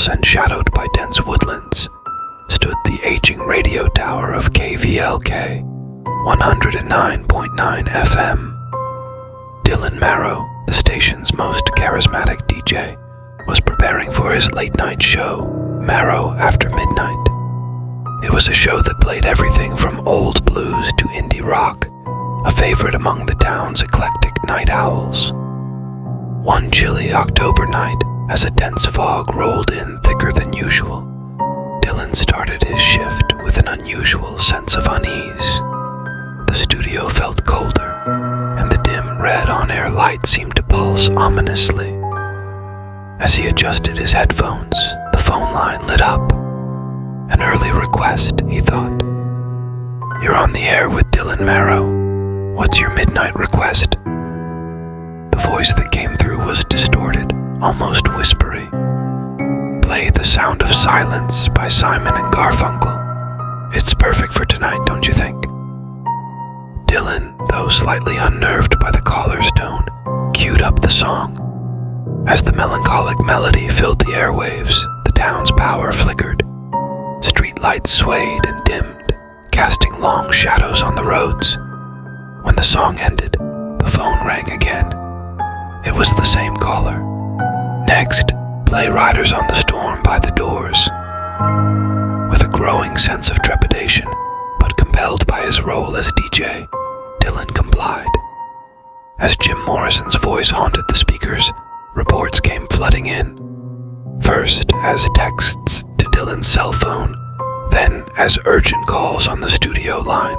hills and shadowed by dense woodlands, stood the aging radio tower of KVLK 109.9 FM. Dylan Marrow, the station's most charismatic DJ, was preparing for his late-night show, Marrow After Midnight. It was a show that played everything from old blues to indie rock, a favorite among the town's eclectic night owls. One chilly October night, as a dense fog rolled in thicker than usual, Dylan started his shift with an unusual sense of unease. The studio felt colder, and the dim red on-air light seemed to pulse ominously. As he adjusted his headphones, the phone line lit up. An early request, he thought. "You're on the air with Dylan Marrow. What's your midnight request?" The voice that came through was distorted, almost whispery. "Play The Sound of Silence by Simon and Garfunkel. It's perfect for tonight, don't you think?" Dylan, though slightly unnerved by the caller's tone, queued up the song. As the melancholic melody filled the airwaves, the town's power flickered. Street lights swayed and dimmed, casting long shadows on the roads. When the song ended, the phone rang again. It was the same caller. "Next, play Riders on the Storm by The Doors." With a growing sense of trepidation, but compelled by his role as DJ, Dylan complied. As Jim Morrison's voice haunted the speakers, reports came flooding in. First as texts to Dylan's cell phone, then as urgent calls on the studio line.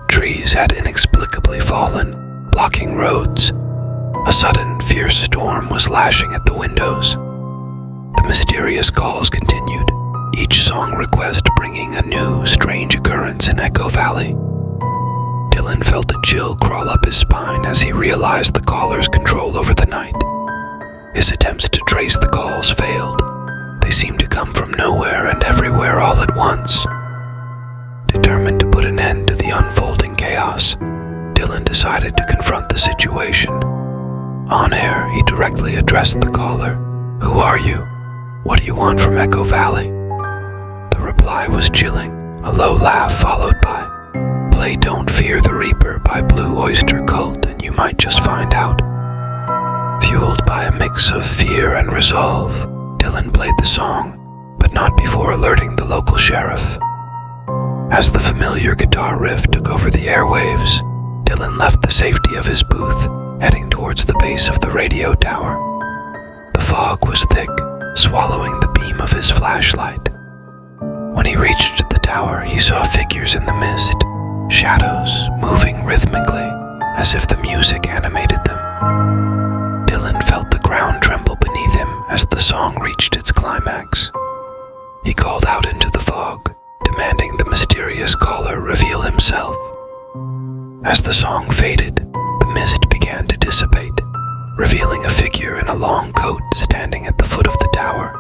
Trees had inexplicably fallen, blocking roads. A sudden, fierce storm was lashing at the windows. The mysterious calls continued, each song request bringing a new, strange occurrence in Echo Valley. Dylan felt a chill crawl up his spine as he realized the caller's control over the night. His attempts to trace the calls failed. They seemed to come from nowhere and everywhere all at once. Determined to put an end to the unfolding chaos, Dylan decided to confront the situation. On air, he directly addressed the caller. "Who are you? What do you want from Echo Valley?" The reply was chilling, a low laugh followed by, "Play Don't Fear the Reaper by Blue Oyster Cult and you might just find out." Fueled by a mix of fear and resolve, Dylan played the song, but not before alerting the local sheriff. As the familiar guitar riff took over the airwaves, Dylan left the safety of his booth, heading towards the base of the radio tower. The fog was thick, swallowing the beam of his flashlight. When he reached the tower, he saw figures in the mist, shadows moving rhythmically, as if the music animated them. Dylan felt the ground tremble beneath him as the song reached its climax. He called out into the fog, demanding the mysterious caller reveal himself. As the song faded, the mist began to dissipate, revealing a figure in a long coat standing at the foot of the tower.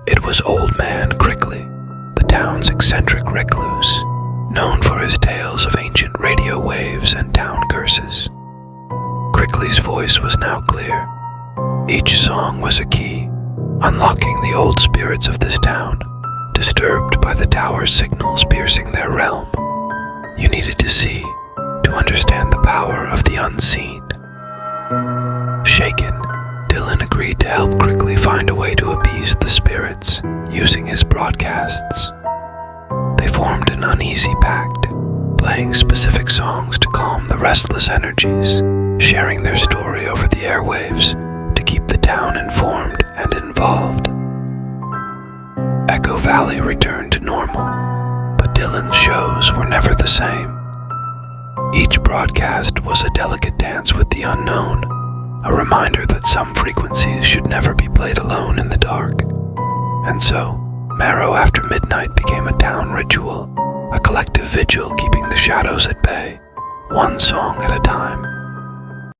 It was Old Man Crickley, the town's eccentric recluse, known for his tales of ancient radio waves and town curses. Crickley's voice was now clear. Each song was a key, unlocking the old spirits of this town, disturbed by the tower's signals piercing their realm. You needed to see to understand the power of the unseen. Shaken, Dylan agreed to help Crickley find a way to appease the spirits, using his broadcasts. They formed an uneasy pact, playing specific songs to calm the restless energies, sharing their story over the airwaves to keep the town informed and involved. Echo Valley returned to normal, but Dylan's shows were never the same. Each broadcast was a delicate dance with the unknown, a reminder that some frequencies should never be played alone in the dark. And so, Marrow After Midnight became a town ritual, a collective vigil keeping the shadows at bay, one song at a time.